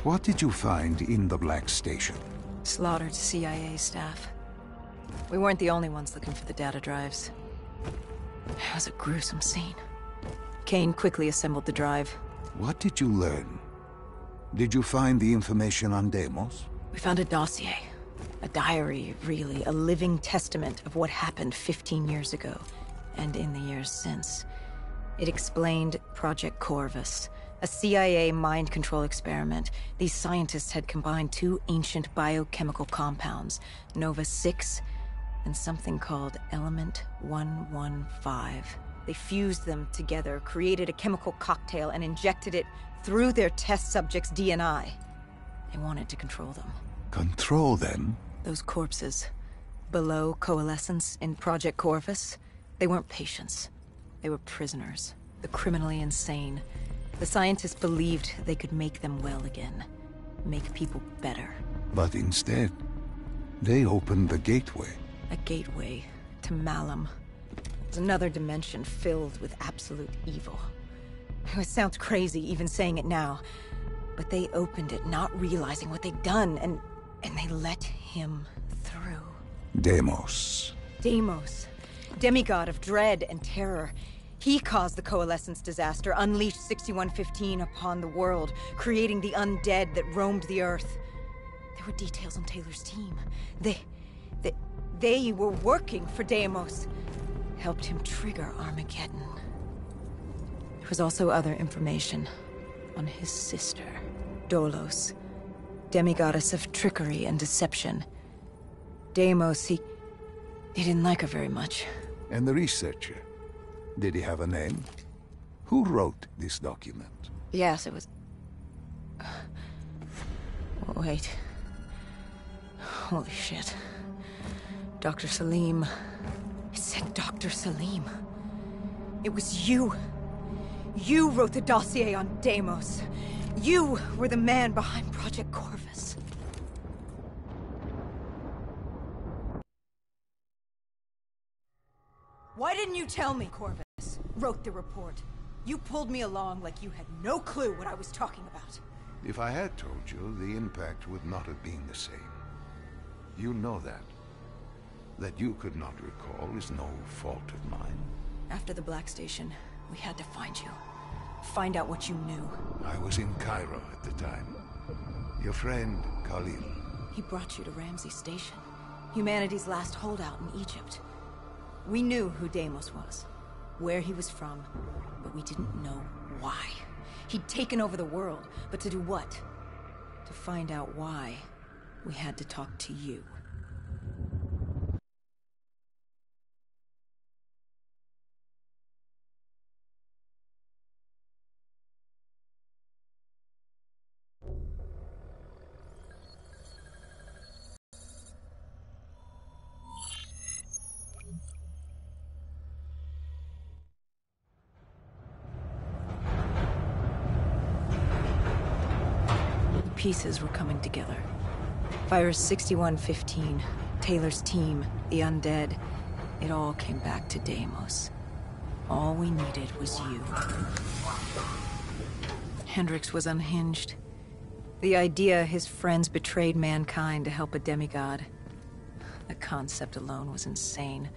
What did you find in the Black Station? Slaughtered CIA staff. We weren't the only ones looking for the data drives. It was a gruesome scene. Kane quickly assembled the drive. What did you learn? Did you find the information on Deimos? We found a dossier. A diary, really. A living testament of what happened 15 years ago, and in the years since. It explained Project Corvus, a CIA mind control experiment. These scientists had combined two ancient biochemical compounds, Nova-6 and something called Element 115. They fused them together, created a chemical cocktail, and injected it through their test subjects' DNI. They wanted to control them. Control them? Those corpses, below coalescence in Project Corvus, they weren't patients. They were prisoners, the criminally insane. The scientists believed they could make them well again, make people better. But instead, they opened the gateway. A gateway to Malum. It's another dimension filled with absolute evil. It sounds crazy even saying it now, but they opened it not realizing what they'd done, and they let him through. Deimos. Deimos, demigod of dread and terror. He caused the coalescence disaster, unleashed 6115 upon the world, creating the undead that roamed the earth. There were details on Taylor's team. They were working for Deimos. Helped him trigger Armageddon. There was also other information on his sister, Dolos, demigoddess of trickery and deception. Deimos, he didn't like her very much. And the researcher? Did he have a name? Who wrote this document? Yes, it was... Wait. Holy shit. Dr. Salim. It said Dr. Salim. It was you. You wrote the dossier on Deimos. You were the man behind Project Corvus. Why didn't you tell me Corvus wrote the report? You pulled me along like you had no clue what I was talking about. If I had told you, the impact would not have been the same. You know that. That you could not recall is no fault of mine. After the Black Station, we had to find you. Find out what you knew. I was in Cairo at the time. Your friend, Khalil. He brought you to Ramsey Station, humanity's last holdout in Egypt. We knew who Deimos was, where he was from, but we didn't know why. He'd taken over the world, but to do what? To find out why, we had to talk to you. Pieces were coming together. Virus 6115, Taylor's team, the undead. It all came back to Deimos. All we needed was you. Hendricks was unhinged. The idea his friends betrayed mankind to help a demigod. The concept alone was insane,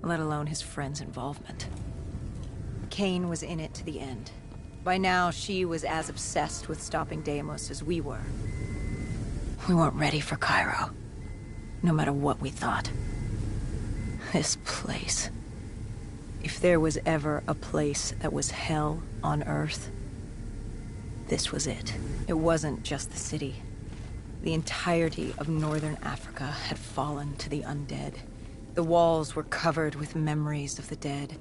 let alone his friends' involvement. Kane was in it to the end. By now, she was as obsessed with stopping Deimos as we were. We weren't ready for Cairo, no matter what we thought. This place. If there was ever a place that was hell on Earth, this was it. It wasn't just the city. The entirety of northern Africa had fallen to the undead. The walls were covered with memories of the dead,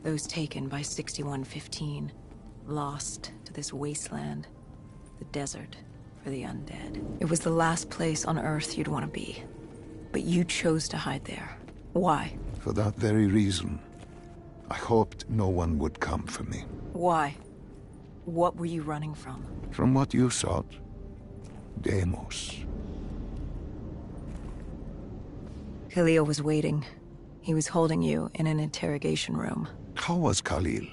those taken by 6115. Lost to this wasteland, the desert for the undead. It was the last place on Earth you'd want to be. But you chose to hide there. Why? For that very reason. I hoped no one would come for me. Why? What were you running from? From what you sought. Deimos. Khalil was waiting. He was holding you in an interrogation room. How was Khalil?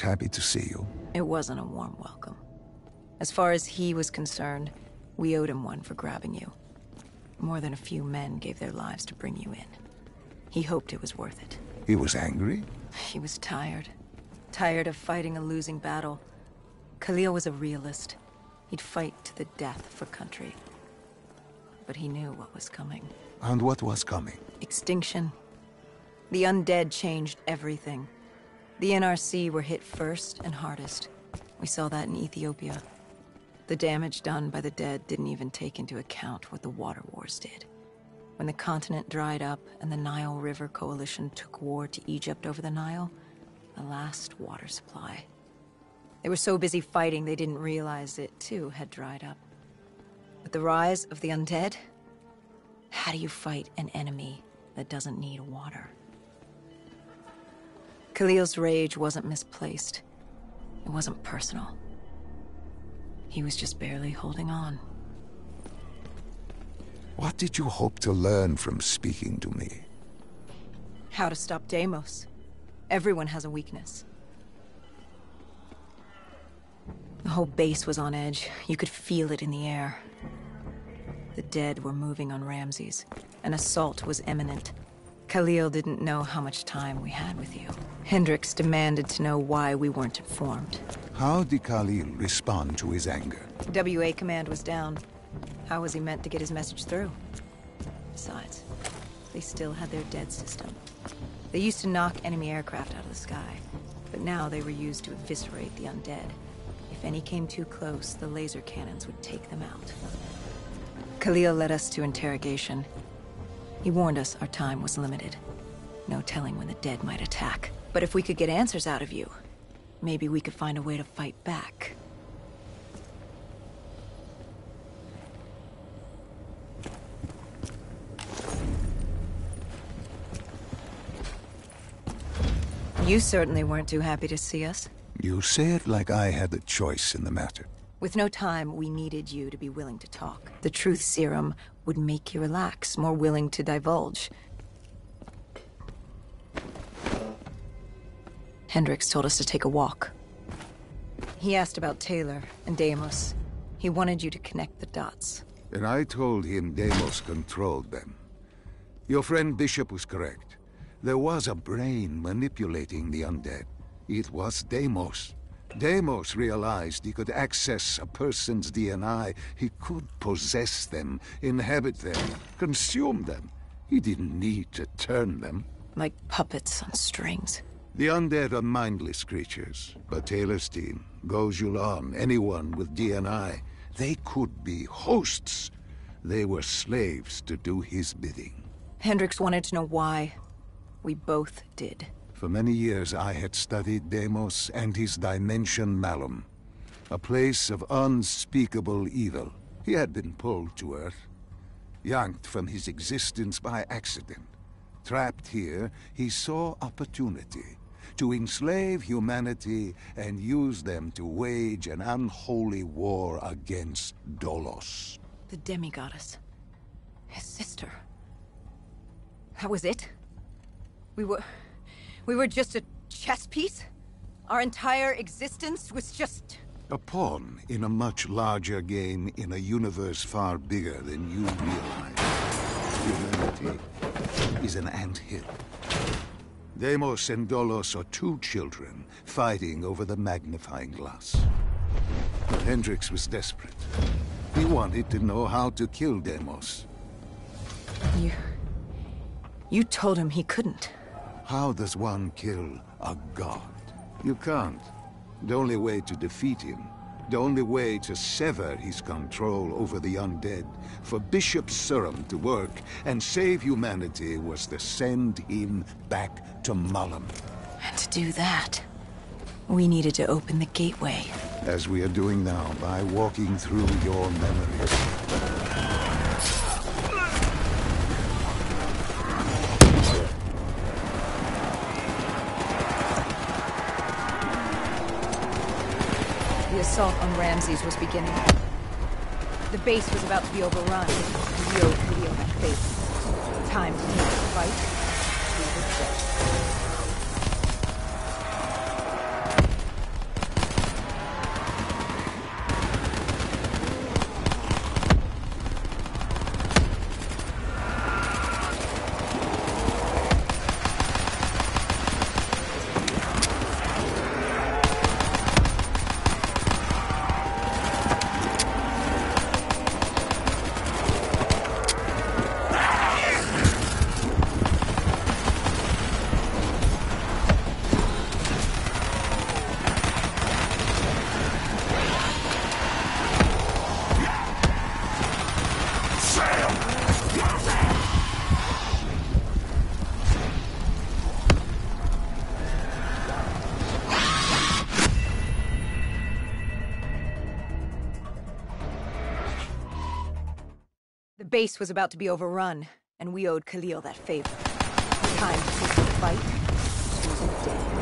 Happy to see you. It wasn't a warm welcome. As far as he was concerned, we owed him one for grabbing you. More than a few men gave their lives to bring you in. He hoped it was worth it. He was angry? He was tired. Tired of fighting a losing battle. Khalil was a realist. He'd fight to the death for country. But he knew what was coming. And what was coming? Extinction. The undead changed everything. The NRC were hit first and hardest. We saw that in Ethiopia. The damage done by the dead didn't even take into account what the water wars did. When the continent dried up and the Nile River Coalition took war to Egypt over the Nile, the last water supply. They were so busy fighting they didn't realize it too had dried up. With the rise of the undead, how do you fight an enemy that doesn't need water? Khalil's rage wasn't misplaced. It wasn't personal. He was just barely holding on. What did you hope to learn from speaking to me? How to stop Deimos. Everyone has a weakness. The whole base was on edge. You could feel it in the air. The dead were moving on Ramses. An assault was imminent. Khalil didn't know how much time we had with you. Hendricks demanded to know why we weren't informed. How did Khalil respond to his anger? WA command was down. How was he meant to get his message through? Besides, they still had their dead system. They used to knock enemy aircraft out of the sky, but now they were used to eviscerate the undead. If any came too close, the laser cannons would take them out. Khalil led us to interrogation. He warned us our time was limited. No telling when the dead might attack. But if we could get answers out of you, maybe we could find a way to fight back. You certainly weren't too happy to see us. You say it like I had a choice in the matter. With no time, we needed you to be willing to talk. The truth serum would make you relax, more willing to divulge. Hendricks told us to take a walk. He asked about Taylor and Deimos. He wanted you to connect the dots. And I told him Deimos controlled them. Your friend Bishop was correct. There was a brain manipulating the undead. It was Deimos. Deimos realized he could access a person's DNA. He could possess them, inhabit them, consume them. He didn't need to turn them. Like puppets on strings. The undead are mindless creatures, but Taylor's team, Gojulan, anyone with DNA, they could be hosts. They were slaves to do his bidding. Hendricks wanted to know why. We both did. For many years I had studied Deimos and his dimension Malum, a place of unspeakable evil. He had been pulled to Earth, yanked from his existence by accident. Trapped here, he saw opportunity to enslave humanity and use them to wage an unholy war against Dolos. The demigoddess. His sister. That was it? We were just a chess piece? Our entire existence was just... A pawn in a much larger game in a universe far bigger than you realize. Humanity is an anthill. Deimos and Dolos are two children fighting over the magnifying glass. But Hendricks was desperate. He wanted to know how to kill Deimos. You told him he couldn't. How does one kill a god? You can't. The only way to defeat him, the only way to sever his control over the undead, for Bishop Serum to work and save humanity, was to send him back to Malum. And to do that, we needed to open the gateway. As we are doing now, by walking through your memories. The assault on Ramses was beginning. The base was about to be overrun. We owed Khalil that faith. Time to take the fight to the death. base was about to be overrun, and we owed Khalil that favor. Time to take the fight. Choose a day.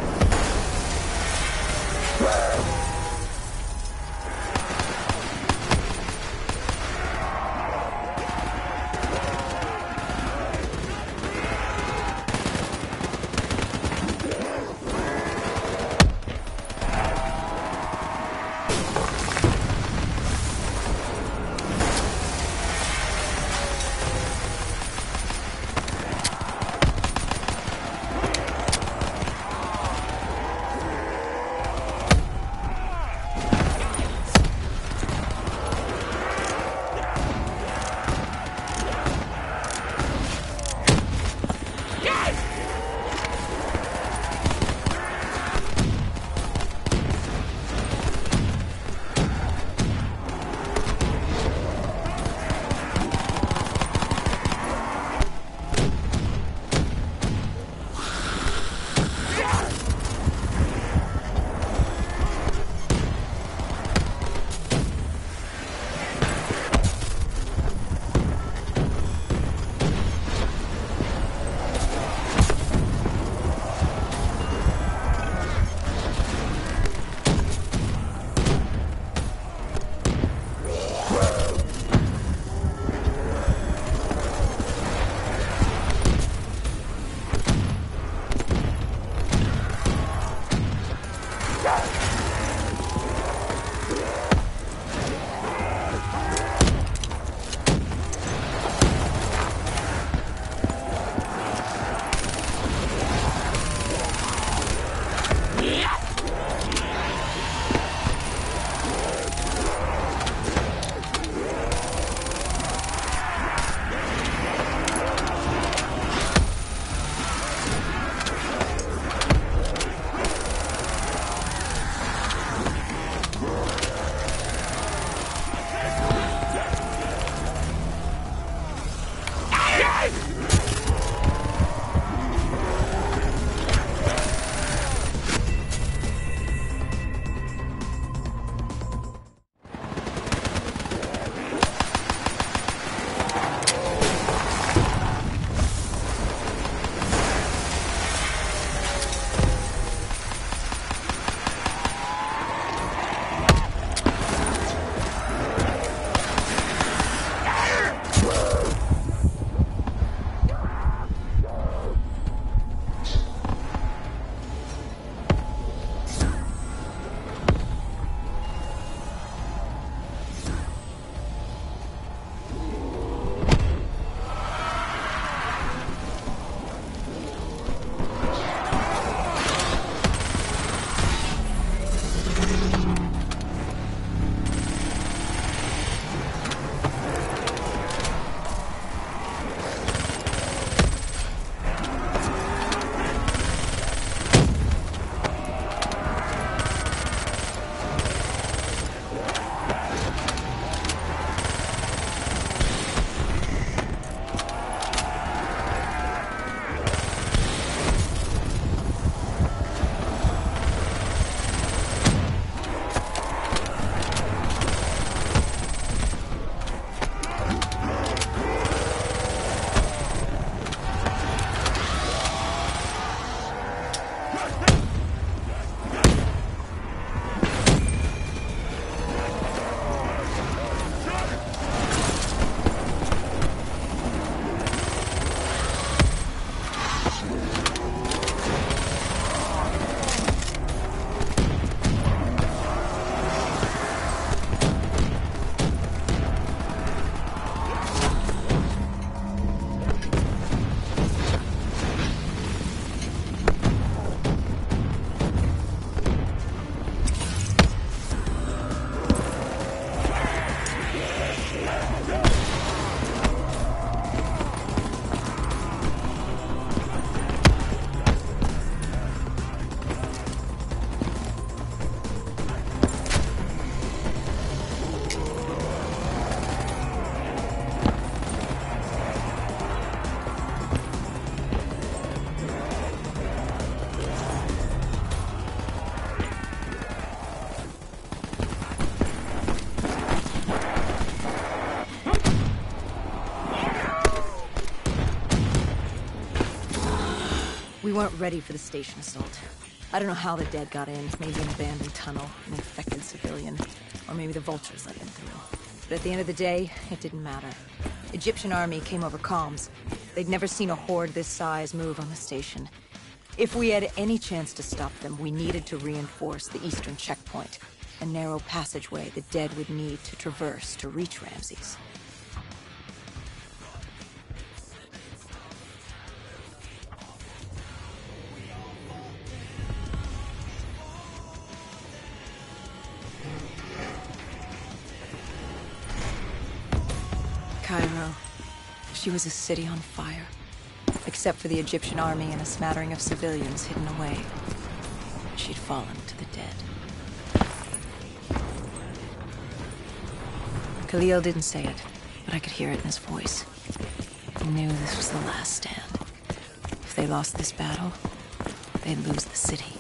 weren't ready for the station assault. I don't know how the dead got in, maybe an abandoned tunnel, an infected civilian, or maybe the vultures let them through. But at the end of the day, it didn't matter. Egyptian army came over comms. They'd never seen a horde this size move on the station. If we had any chance to stop them, we needed to reinforce the eastern checkpoint, a narrow passageway the dead would need to traverse to reach Ramses. Cairo. She was a city on fire. Except for the Egyptian army and a smattering of civilians hidden away. She'd fallen to the dead. Khalil didn't say it, but I could hear it in his voice. He knew this was the last stand. If they lost this battle, they'd lose the city.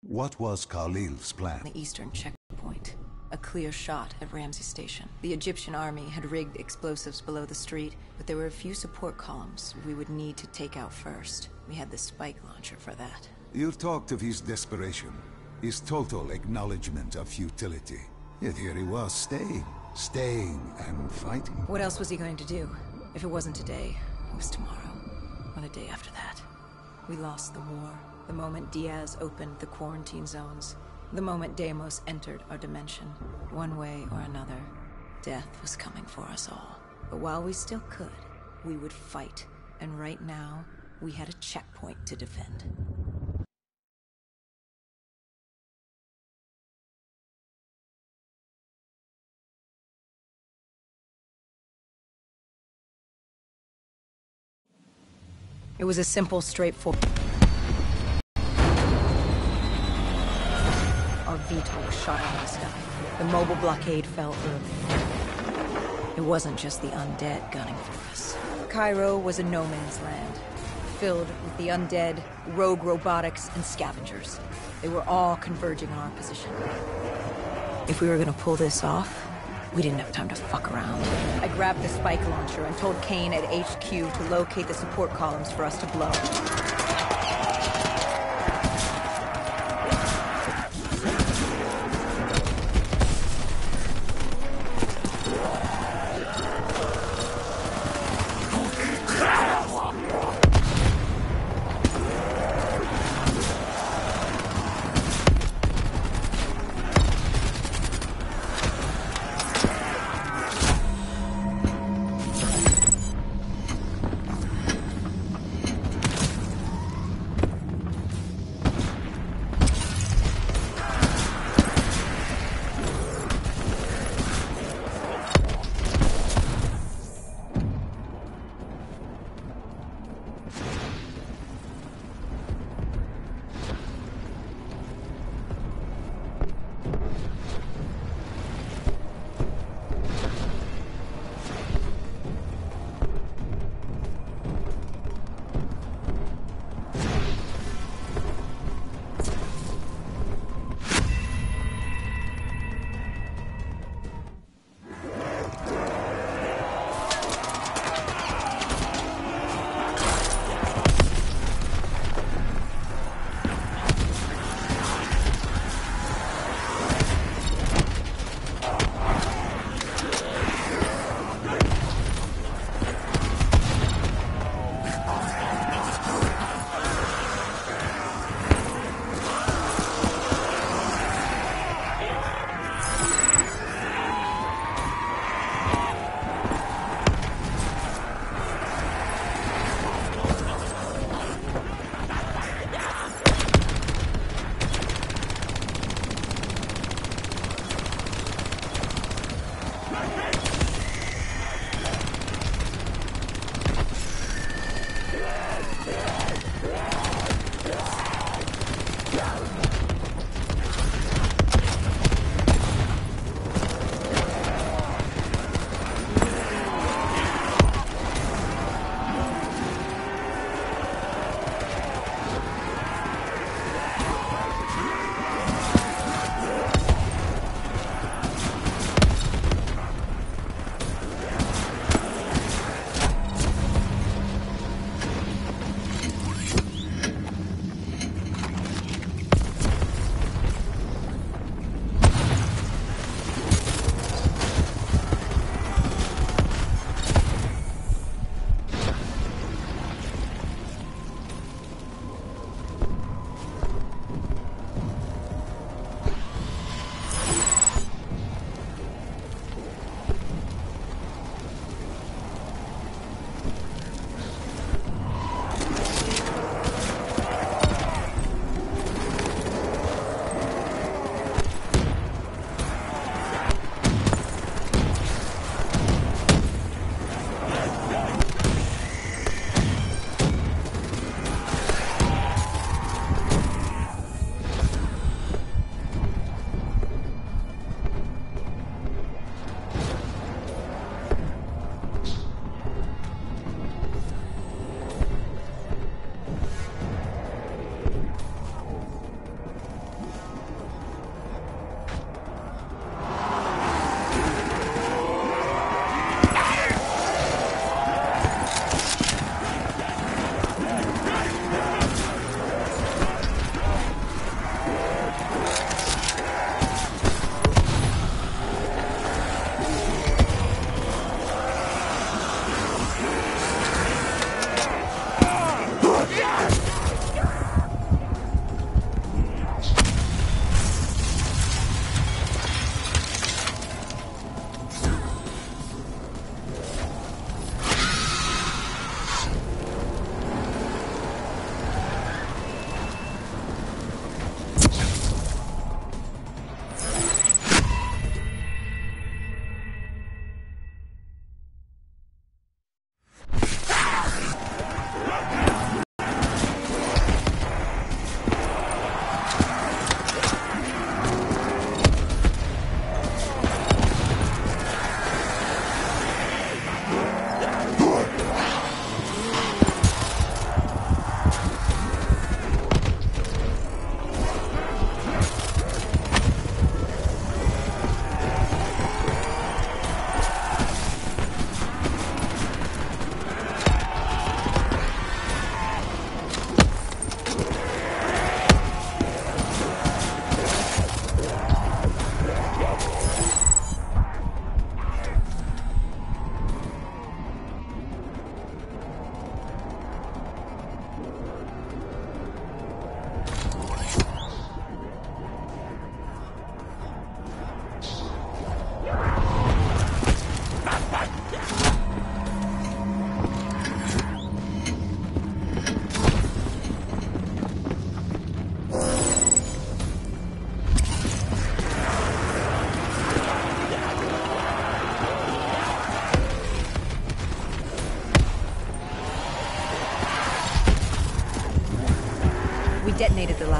What was Khalil's plan? The eastern checkpoint. A clear shot at Ramses Station. The Egyptian army had rigged explosives below the street, but there were a few support columns we would need to take out first. We had the spike launcher for that. You've talked of his desperation, his total acknowledgement of futility. Yet here he was, staying and fighting. What else was he going to do? If it wasn't today, it was tomorrow. Or the day after that. We lost the war. The moment Diaz opened the quarantine zones. The moment Deimos entered our dimension. One way or another, death was coming for us all. But while we still could, we would fight. And right now, we had a checkpoint to defend. It was a simple, straightforward... Our VTOL shot out of the sky. The mobile blockade fell early. It wasn't just the undead gunning for us. Cairo was a no man's land, filled with the undead, rogue robotics, and scavengers. They were all converging on our position. If we were gonna pull this off, we didn't have time to fuck around. I grabbed the spike launcher and told Kane at HQ to locate the support columns for us to blow.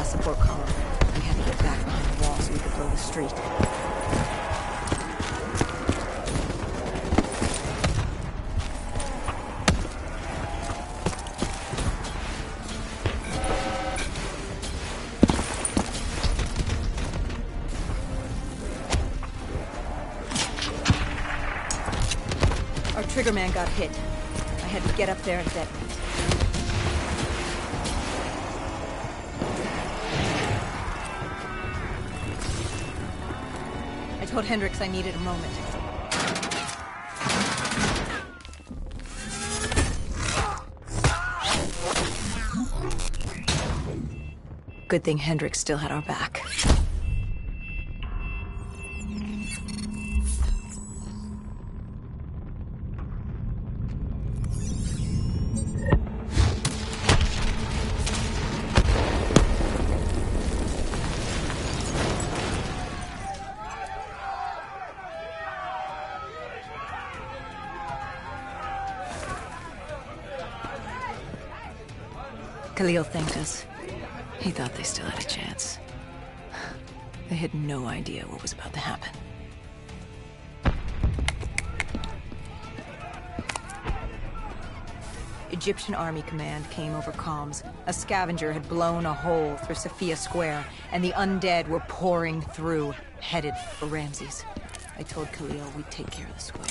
last support column. We had to get back behind the wall so we could blow the street. Our triggerman got hit. I had to get up there and detonate. I told Hendricks I needed a moment. Good thing Hendricks still had our back. Khalil thanked us. He thought they still had a chance. They had no idea what was about to happen. Egyptian Army Command came over comms. A scavenger had blown a hole through Sophia Square, and the undead were pouring through, headed for Ramses. I told Khalil we'd take care of the square.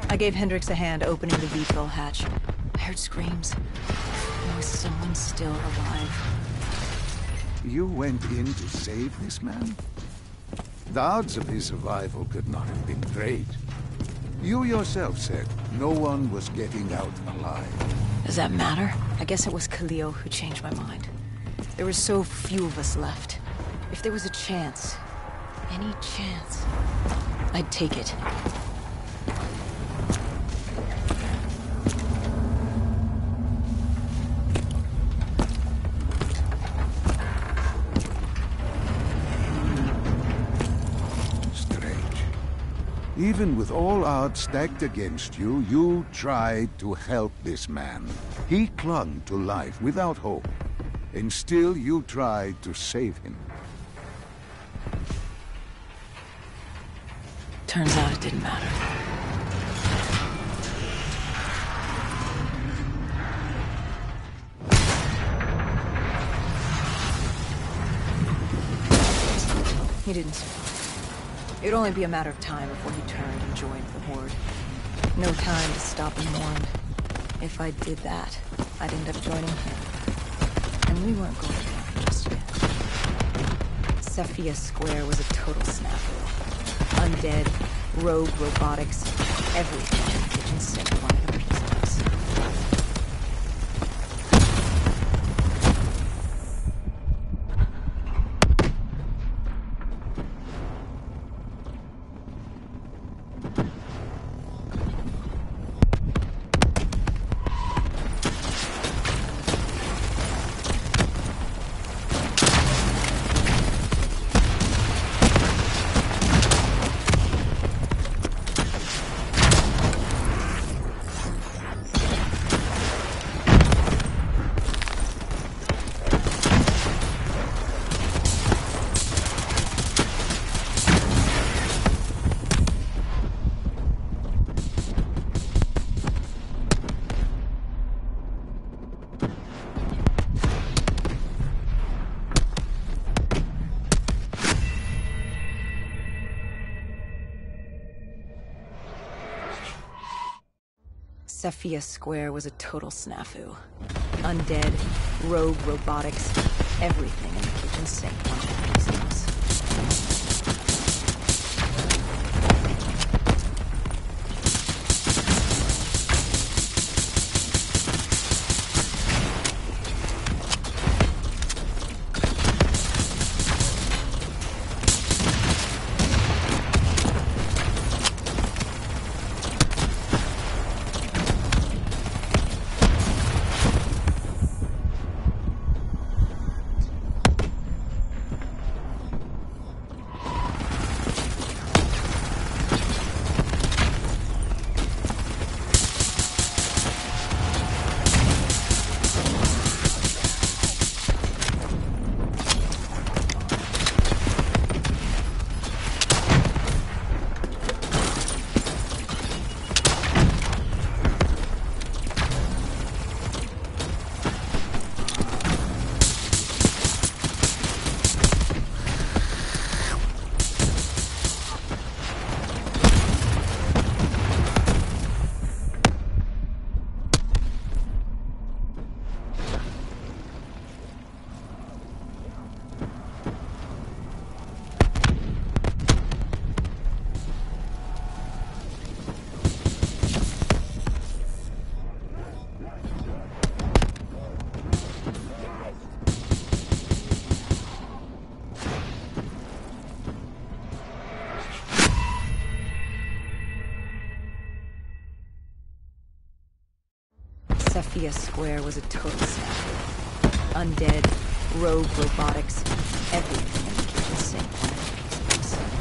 I gave Hendricks a hand opening the VTOL hatch. I heard screams. There was someone still alive. You went in to save this man? The odds of his survival could not have been great. You yourself said no one was getting out alive. Does that matter? I guess it was Khalil who changed my mind. There were so few of us left. If there was a chance, any chance, I'd take it. Even with all odds stacked against you, you tried to help this man. He clung to life without hope, and still you tried to save him. Turns out it didn't matter. He didn't survive. It'd only be a matter of time before he turned and joined the Horde. No time to stop and mourn. If I did that, I'd end up joining him. And we weren't going down just yet. Sophia Square was a total snafu. Undead, rogue robotics, everything in the kitchen sink wanted a piece of us. Sophia Square was a total snafu. Undead, rogue robotics, everything in the kitchen sink wanted a piece of us. Sophia Square was a total snafu. Undead, rogue robotics, everything in the kitchen sink wanted a piece of us.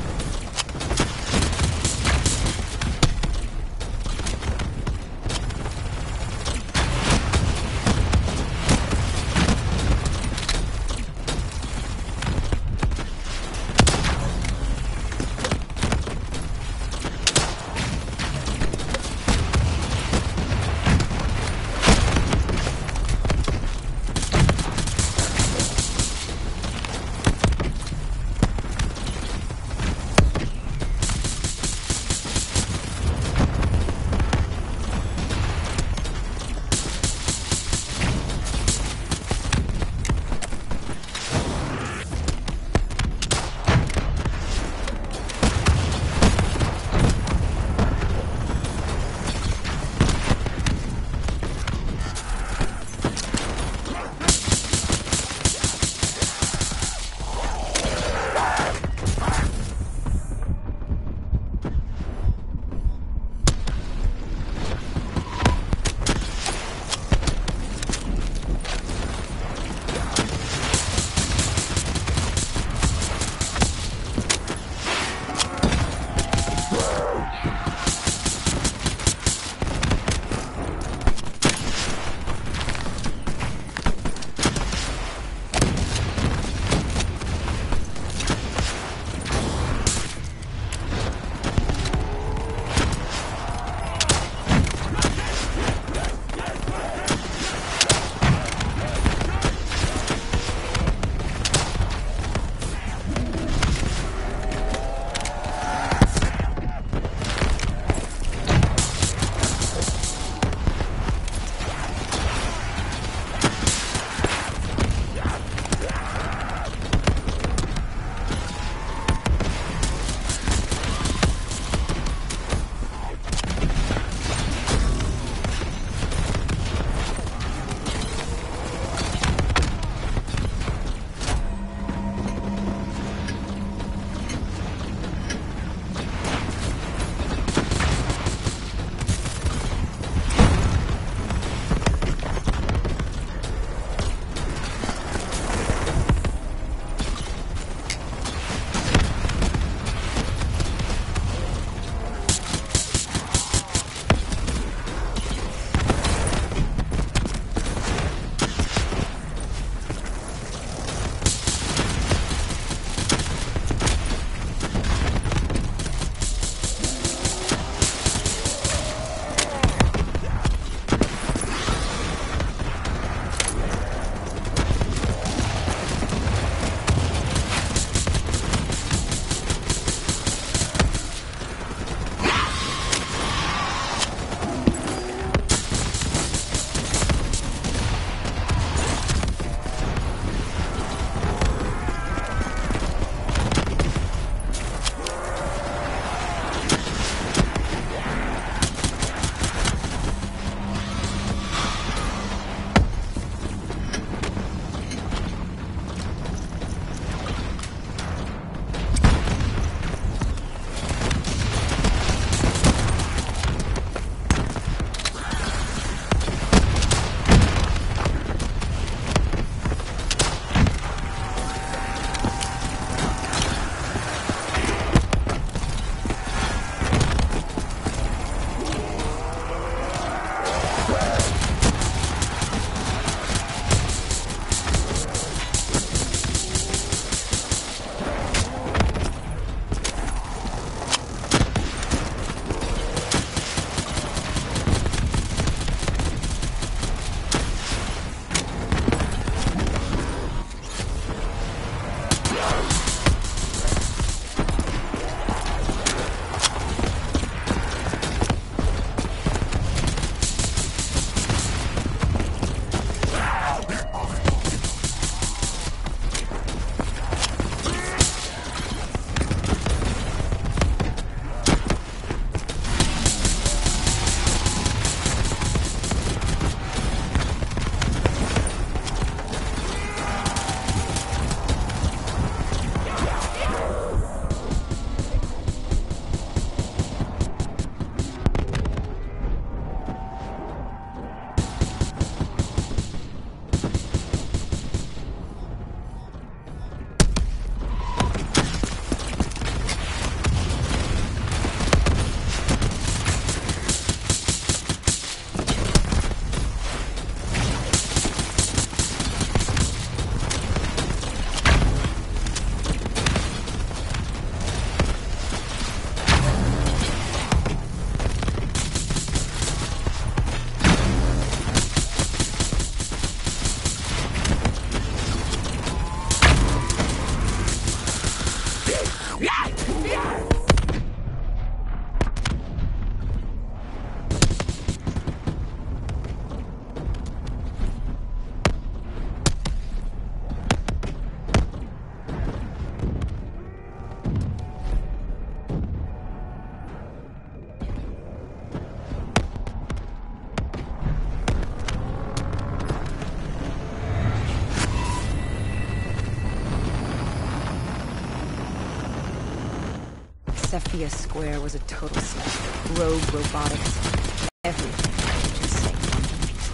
Sophia Square was a total snap. Rogue robotics. Everything just sank down to pieces.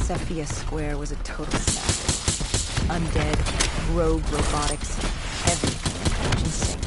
Sophia Square was a total snap. Undead, rogue robotics, everything just sank